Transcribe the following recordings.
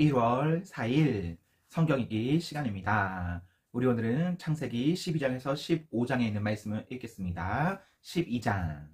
1월 4일 성경 읽기 시간입니다. 우리 오늘은 창세기 12장에서 15장에 있는 말씀을 읽겠습니다. 12장.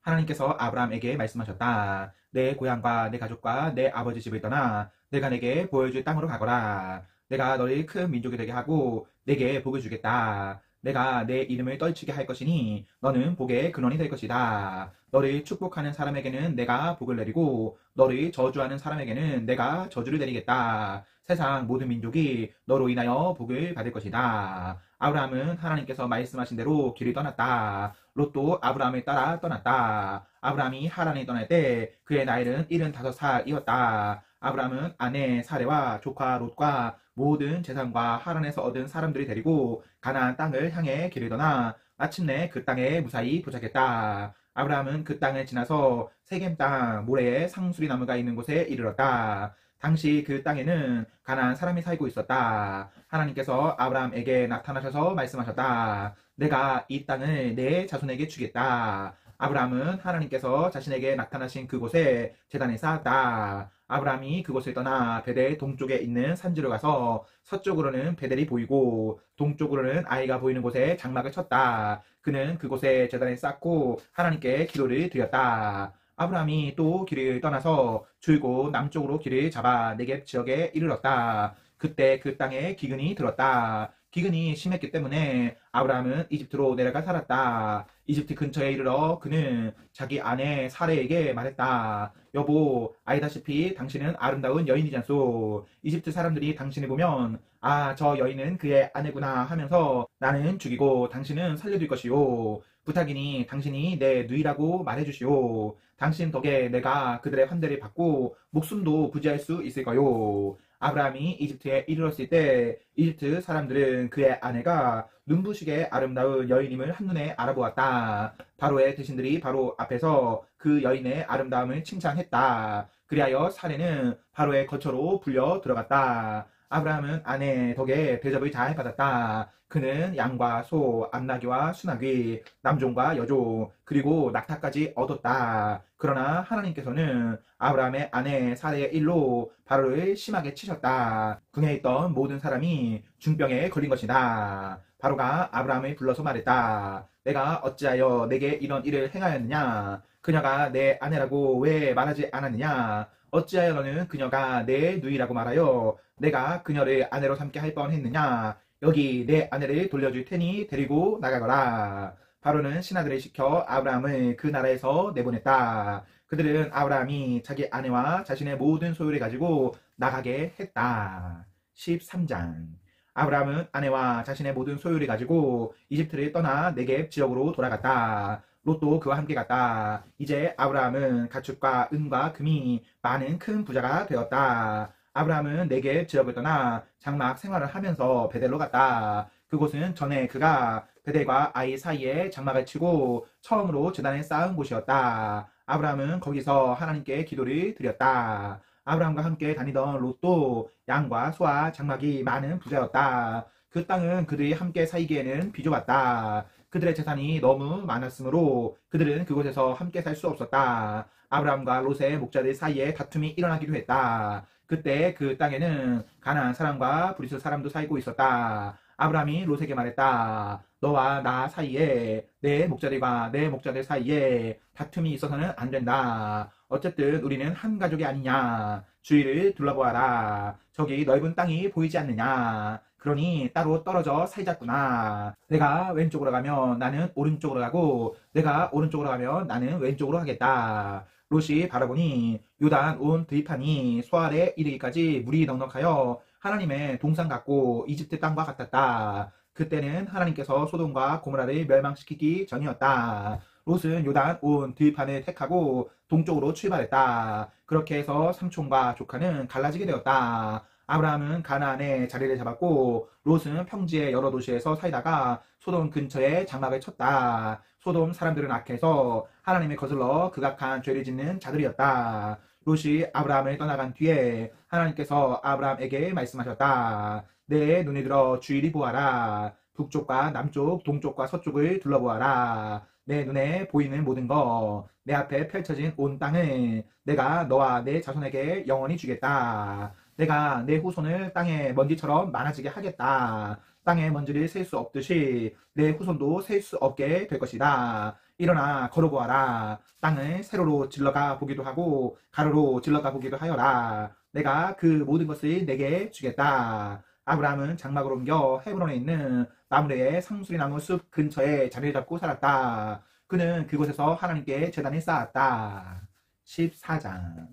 하나님께서 아브라함에게 말씀하셨다. 내 고향과 내 가족과 내 아버지 집을 떠나 내가 내게 보여줄 땅으로 가거라. 내가 너를 큰 민족이 되게 하고 내게 복을 주겠다. 내가 내 이름을 떨치게 할 것이니 너는 복의 근원이 될 것이다. 너를 축복하는 사람에게는 내가 복을 내리고 너를 저주하는 사람에게는 내가 저주를 내리겠다. 세상 모든 민족이 너로 인하여 복을 받을 것이다. 아브라함은 하나님께서 말씀하신 대로 길을 떠났다. 롯도 아브라함을 따라 떠났다. 아브라함이 하란에 떠날 때 그의 나이는 75살이었다. 아브라함은 아내 사레와 조카 롯과 모든 재산과 하란에서 얻은 사람들을 데리고 가나안 땅을 향해 길을 떠나 마침내 그 땅에 무사히 도착했다. 아브라함은 그 땅을 지나서 세겜 땅 모래에 상수리 나무가 있는 곳에 이르렀다. 당시 그 땅에는 가나안 사람이 살고 있었다. 하나님께서 아브라함에게 나타나셔서 말씀하셨다. 내가 이 땅을 내 자손에게 주겠다. 아브라함은 하나님께서 자신에게 나타나신 그곳에 제단을 쌓았다. 아브라함이 그곳을 떠나 베델 동쪽에 있는 산지로 가서 서쪽으로는 베델이 보이고 동쪽으로는 아이가 보이는 곳에 장막을 쳤다. 그는 그곳에 제단을 쌓고 하나님께 기도를 드렸다. 아브라함이 또 길을 떠나서 줄곧 남쪽으로 길을 잡아 네겝 지역에 이르렀다. 그때 그 땅에 기근이 들었다. 기근이 심했기 때문에 아브라함은 이집트로 내려가 살았다. 이집트 근처에 이르러 그는 자기 아내 사레에게 말했다. 여보, 알다시피 당신은 아름다운 여인이잖소. 이집트 사람들이 당신을 보면 아, 저 여인은 그의 아내구나 하면서 나는 죽이고 당신은 살려둘 것이요. 부탁이니 당신이 내 누이라고 말해주시오. 당신 덕에 내가 그들의 환대를 받고 목숨도 부지할 수 있을 거요. 아브라함이 이집트에 이르렀을 때 이집트 사람들은 그의 아내가 눈부시게 아름다운 여인임을 한눈에 알아보았다. 바로의 대신들이 바로 앞에서 그 여인의 아름다움을 칭찬했다. 그리하여 사례는 바로의 거처로 불려 들어갔다. 아브라함은 아내 덕에 대접을 잘 받았다. 그는 양과 소, 암나귀와 수나귀, 남종과 여종, 그리고 낙타까지 얻었다. 그러나 하나님께서는 아브라함의 아내 사레의 일로 바로를 심하게 치셨다. 궁에 있던 모든 사람이 중병에 걸린 것이다. 바로가 아브라함을 불러서 말했다. 내가 어찌하여 내게 이런 일을 행하였느냐? 그녀가 내 아내라고 왜 말하지 않았느냐? 어찌하여 너는 그녀가 내 누이라고 말하여 내가 그녀를 아내로 삼게 할 뻔했느냐? 여기 내 아내를 돌려줄 테니 데리고 나가거라. 바로는 신하들을 시켜 아브라함을 그 나라에서 내보냈다. 그들은 아브라함이 자기 아내와 자신의 모든 소유를 가지고 나가게 했다. 13장. 아브라함은 아내와 자신의 모든 소유를 가지고 이집트를 떠나 네겝 지역으로 돌아갔다. 롯도 그와 함께 갔다. 이제 아브라함은 가축과 은과 금이 많은 큰 부자가 되었다. 아브라함은 네겝 지역을 떠나 장막 생활을 하면서 베델로 갔다. 그곳은 전에 그가 베델과 아이 사이에 장막을 치고 처음으로 제단을 쌓은 곳이었다. 아브라함은 거기서 하나님께 기도를 드렸다. 아브라함과 함께 다니던 롯도 양과 소와 장막이 많은 부자였다. 그 땅은 그들이 함께 살기에는 비좁았다. 그들의 재산이 너무 많았으므로 그들은 그곳에서 함께 살 수 없었다. 아브라함과 롯의 목자들 사이에 다툼이 일어나기도 했다. 그때 그 땅에는 가나안 사람과 브리스 사람도 살고 있었다. 아브라함이 롯에게 말했다. 너와 나 사이에 내 목자들과 내 목자들 사이에 다툼이 있어서는 안 된다. 어쨌든 우리는 한 가족이 아니냐. 주위를 둘러보아라. 저기 넓은 땅이 보이지 않느냐. 그러니 따로 떨어져 살자꾸나. 내가 왼쪽으로 가면 나는 오른쪽으로 가고 내가 오른쪽으로 가면 나는 왼쪽으로 가겠다. 롯이 바라보니 요단 온 들판이 소알에 이르기까지 물이 넉넉하여 하나님의 동산 같고 이집트 땅과 같았다. 그때는 하나님께서 소돔과 고모라를 멸망시키기 전이었다. 롯은 요단 온 들판을 택하고 동쪽으로 출발했다. 그렇게 해서 삼촌과 조카는 갈라지게 되었다. 아브라함은 가나안에 자리를 잡았고 롯은 평지의 여러 도시에서 살다가 소돔 근처에 장막을 쳤다. 소돔 사람들은 악해서 하나님을 거슬러 극악한 죄를 짓는 자들이었다. 롯이 아브라함을 떠나간 뒤에 하나님께서 아브라함에게 말씀하셨다. 내 눈이 들어 주위를 보아라. 북쪽과 남쪽, 동쪽과 서쪽을 둘러보아라. 내 눈에 보이는 모든 것, 내 앞에 펼쳐진 온 땅을 내가 너와 내 자손에게 영원히 주겠다. 내가 내 후손을 땅의 먼지처럼 많아지게 하겠다. 땅의 먼지를 셀 수 없듯이 내 후손도 셀 수 없게 될 것이다. 일어나 걸어보아라. 땅을 세로로 질러가 보기도 하고 가로로 질러가 보기도 하여라. 내가 그 모든 것을 내게 주겠다. 아브라함은 장막으로 옮겨 헤브론에 있는 마므레의 상수리나무 숲 근처에 자리를 잡고 살았다. 그는 그곳에서 하나님께 제단을 쌓았다. 14장.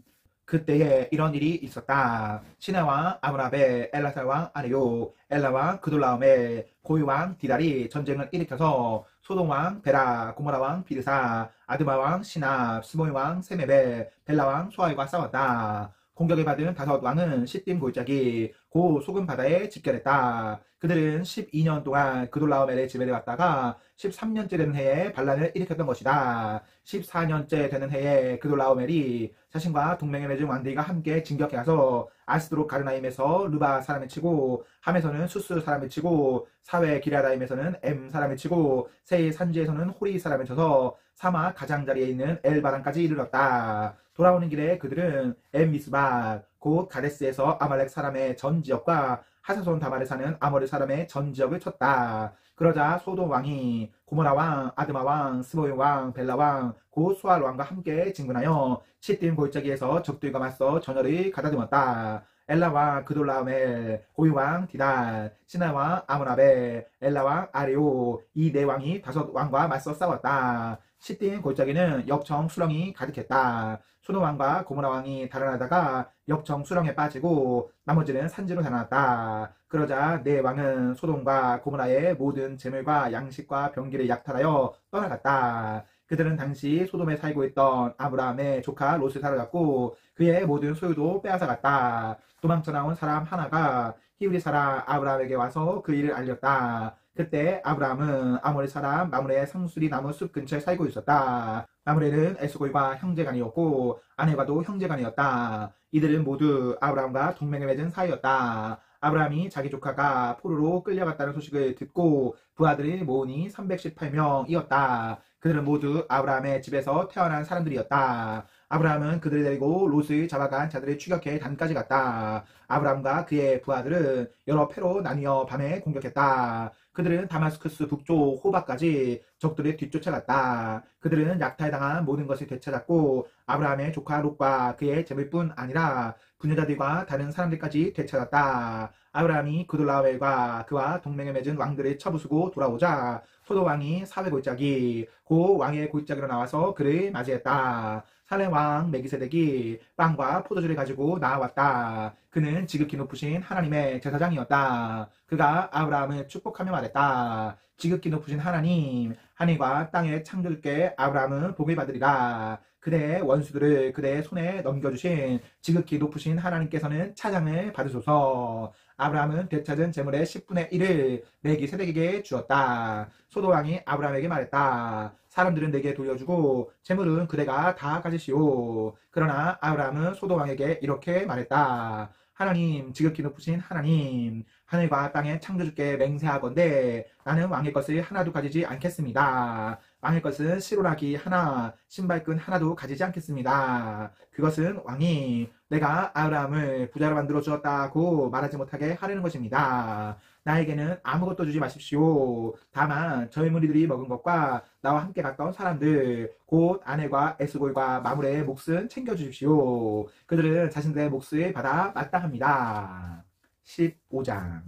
그때에 이런 일이 있었다. 시내 왕 아므라베, 엘라살 왕 아레요, 엘라 왕 그돌라움에, 고유 왕 디달이 전쟁을 일으켜서 소돔 왕 베라, 고모라 왕 비르사, 아드마 왕 시납, 스모이 왕 세메베, 벨라 왕 소아일과 싸웠다. 공격을 받은 다섯 왕은 시딤 골짜기 고 소금 바다에 집결했다. 그들은 12년 동안 그돌라오멜의 지배를 받다가 13년째 되는 해에 반란을 일으켰던 것이다. 14년째 되는 해에 그돌라오멜이 자신과 동맹을 맺은 왕들과 함께 진격해 가서 아스드롯 가르나임에서 르바 사람을 치고, 함에서는 수스 사람을 치고, 사회 기랴다임에서는 엠 사람을 치고, 세일 산지에서는 호리 사람을 쳐서 사막 가장자리에 있는 엘바단까지 이르렀다. 돌아오는 길에 그들은 엠미스바 곧 가데스에서 아말렉 사람의 전 지역과 하사손 다말에 사는 아모르 사람의 전 지역을 쳤다. 그러자 소돔 왕이 고모라 왕, 아드마 왕, 스보이 왕, 벨라 왕, 곧 수알 왕과 함께 진군하여 시딤 골짜기에서 적들과 맞서 전열을 가다듬었다. 엘라 왕 그돌라오멜, 고유 왕 디단, 시나 왕 아므라베, 엘라 왕 아레오, 이 네 왕이 다섯 왕과 맞서 싸웠다. 시딤 골짜기는 역청 수렁이 가득했다. 소돔 왕과 고모라 왕이 달아나다가 역청 수렁에 빠지고 나머지는 산지로 달아났다. 그러자 네 왕은 소돔과 고모라의 모든 재물과 양식과 병기를 약탈하여 떠나갔다. 그들은 당시 소돔에 살고 있던 아브라함의 조카 롯을 사로잡고 그의 모든 소유도 빼앗아갔다. 도망쳐 나온 사람 하나가 히브리 사람 아브라함에게 와서 그 일을 알렸다. 그때 아브라함은 아모리 사람 마므레의 상수리 나무 숲 근처에 살고 있었다. 마므레는 에스골과 형제간이었고 아내와도 형제간이었다. 이들은 모두 아브라함과 동맹을 맺은 사이였다. 아브라함이 자기 조카가 포로로 끌려갔다는 소식을 듣고 부하들이 모으니 318명이었다. 그들은 모두 아브라함의 집에서 태어난 사람들이었다. 아브라함은 그들을 데리고 롯을 잡아간 자들을 추격해 단까지 갔다. 아브라함과 그의 부하들은 여러 패로 나뉘어 밤에 공격했다. 그들은 다마스쿠스 북쪽 호바까지 적들을 뒤쫓아갔다. 그들은 약탈당한 모든 것을 되찾았고 아브라함의 조카 롯과 그의 재물뿐 아니라 부녀자들과 다른 사람들까지 되찾았다. 아브라함이 그돌라오멜과 그와 동맹을 맺은 왕들을 쳐부수고 돌아오자 소돔 왕이 사회 골짜기 고 왕의 골짜기로 나와서 그를 맞이했다. 살렘 왕 멜기세덱이 빵과 포도주를 가지고 나왔다. 그는 지극히 높으신 하나님의 제사장이었다. 그가 아브라함을 축복하며 말했다. 지극히 높으신 하나님, 하늘과 땅의 창조주께 아브라함은 복을 받으리라. 그대의 원수들을 그대의 손에 넘겨주신 지극히 높으신 하나님께서는 찬양을 받으소서. 아브라함은 되찾은 재물의 10분의 1을 멜기세덱에게 주었다. 소돔 왕이 아브라함에게 말했다. 사람들은 내게 돌려주고 재물은 그대가 다 가지시오. 그러나 아브라함은 소돔 왕에게 이렇게 말했다. 하나님, 지극히 높으신 하나님, 하늘과 땅의 창조주께 맹세하건대 나는 왕의 것을 하나도 가지지 않겠습니다. 왕의 것은 시로라기 하나, 신발끈 하나도 가지지 않겠습니다. 그것은 왕이 내가 아브라함을 부자로 만들어 주었다고 말하지 못하게 하려는 것입니다. 나에게는 아무것도 주지 마십시오. 다만 저희 무리들이 먹은 것과 나와 함께 갔던 사람들 곧 아내과 에스골과 마므레의 몫은 챙겨주십시오. 그들은 자신들의 몫을 받아 마땅합니다. 15장.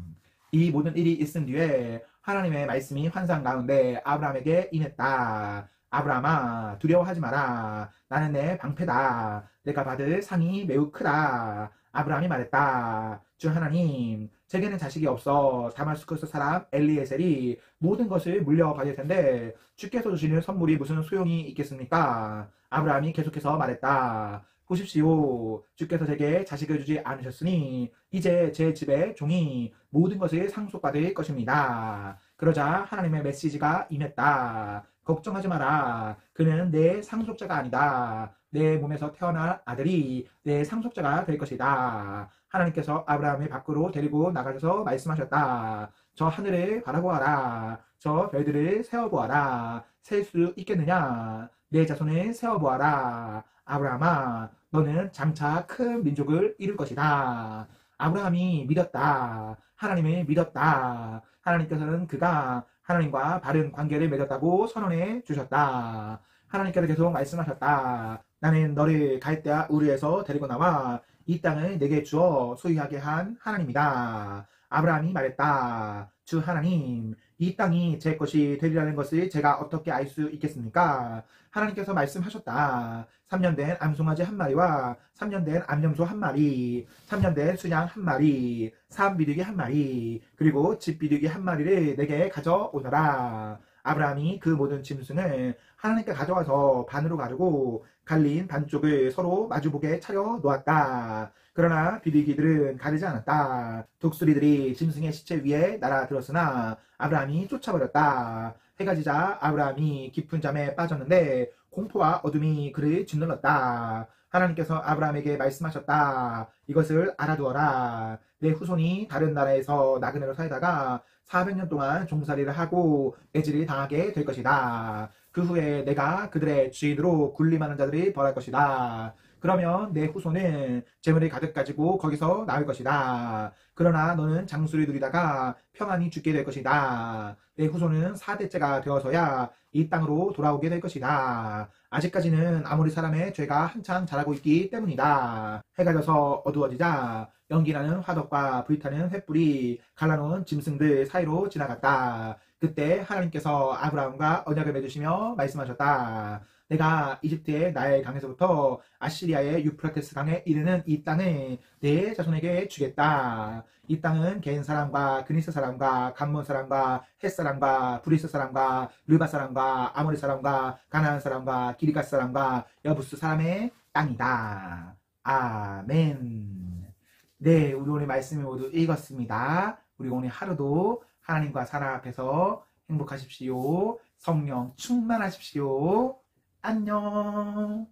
이 모든 일이 있은 뒤에 하나님의 말씀이 환상 가운데 아브라함에게 임했다. 아브라함아, 두려워하지 마라. 나는 내 방패다. 내가 받을 상이 매우 크다. 아브라함이 말했다. 주 하나님, 제게는 자식이 없어 다마스쿠스 사람 엘리에셀이 모든 것을 물려받을 텐데 주께서 주시는 선물이 무슨 소용이 있겠습니까? 아브라함이 계속해서 말했다. 보십시오. 주께서 제게 자식을 주지 않으셨으니 이제 제 집의 종이 모든 것을 상속받을 것입니다. 그러자 하나님의 메시지가 임했다. 걱정하지 마라. 그는 내 상속자가 아니다. 내 몸에서 태어날 아들이 내 상속자가 될 것이다. 하나님께서 아브라함을 밖으로 데리고 나가셔서 말씀하셨다. 저 하늘을 바라보아라. 저 별들을 세어보아라. 셀 수 있겠느냐? 내 자손을 세어보아라. 아브라함아, 너는 장차 큰 민족을 이룰 것이다. 아브라함이 믿었다. 하나님을 믿었다. 하나님께서는 그가 하나님과 바른 관계를 맺었다고 선언해 주셨다. 하나님께서 계속 말씀하셨다. 나는 너를 갈대아 우르에서 데리고 나와 이 땅을 내게 주어 소유하게 한 하나님이다. 아브라함이 말했다. 주 하나님, 이 땅이 제 것이 되리라는 것을 제가 어떻게 알 수 있겠습니까? 하나님께서 말씀하셨다. 3년 된 암송아지 한 마리와 3년 된 암염소 한 마리, 3년 된 수양 한 마리, 사암비둘기 한 마리, 그리고 집비둘기 한 마리를 내게 가져오너라. 아브라함이 그 모든 짐승을 하나님께 가져와서 반으로 가르고 갈린 반쪽을 서로 마주보게 차려 놓았다. 그러나 비둘기들은 가르지 않았다. 독수리들이 짐승의 시체 위에 날아들었으나 아브라함이 쫓아버렸다. 해가 지자 아브라함이 깊은 잠에 빠졌는데 공포와 어둠이 그를 짓눌렀다. 하나님께서 아브라함에게 말씀하셨다. 이것을 알아두어라. 내 후손이 다른 나라에서 나그네로 살다가 400년 동안 종살이를 하고 매질을 당하게 될 것이다. 그 후에 내가 그들의 주인으로 군림하는 자들이 벌할 것이다. 그러면 내 후손은 재물을 가득 가지고 거기서 나올 것이다. 그러나 너는 장수를 누리다가 평안히 죽게 될 것이다. 내 후손은 4대째가 되어서야 이 땅으로 돌아오게 될 것이다. 아직까지는 아모리 사람의 죄가 한창 자라고 있기 때문이다. 해가 져서 어두워지자 연기나는 화덕과 불타는 횃불이 갈라놓은 짐승들 사이로 지나갔다. 그때 하나님께서 아브라함과 언약을 맺으시며 말씀하셨다. 내가 이집트의 나일 강에서부터 아시리아의 유프라테스 강에 이르는 이 땅을 내 자손에게 주겠다. 이 땅은 겐 사람과 그니스 사람과 감몬 사람과 헷 사람과 브리스 사람과 르바 사람과 아모리 사람과 가나안 사람과 기리갓 사람과 여부스 사람의 땅이다. 아멘. 네, 우리 오늘 말씀을 모두 읽었습니다. 우리 오늘 하루도 하나님과 사랑 앞에서 행복하십시오. 성령 충만하십시오. 안녕.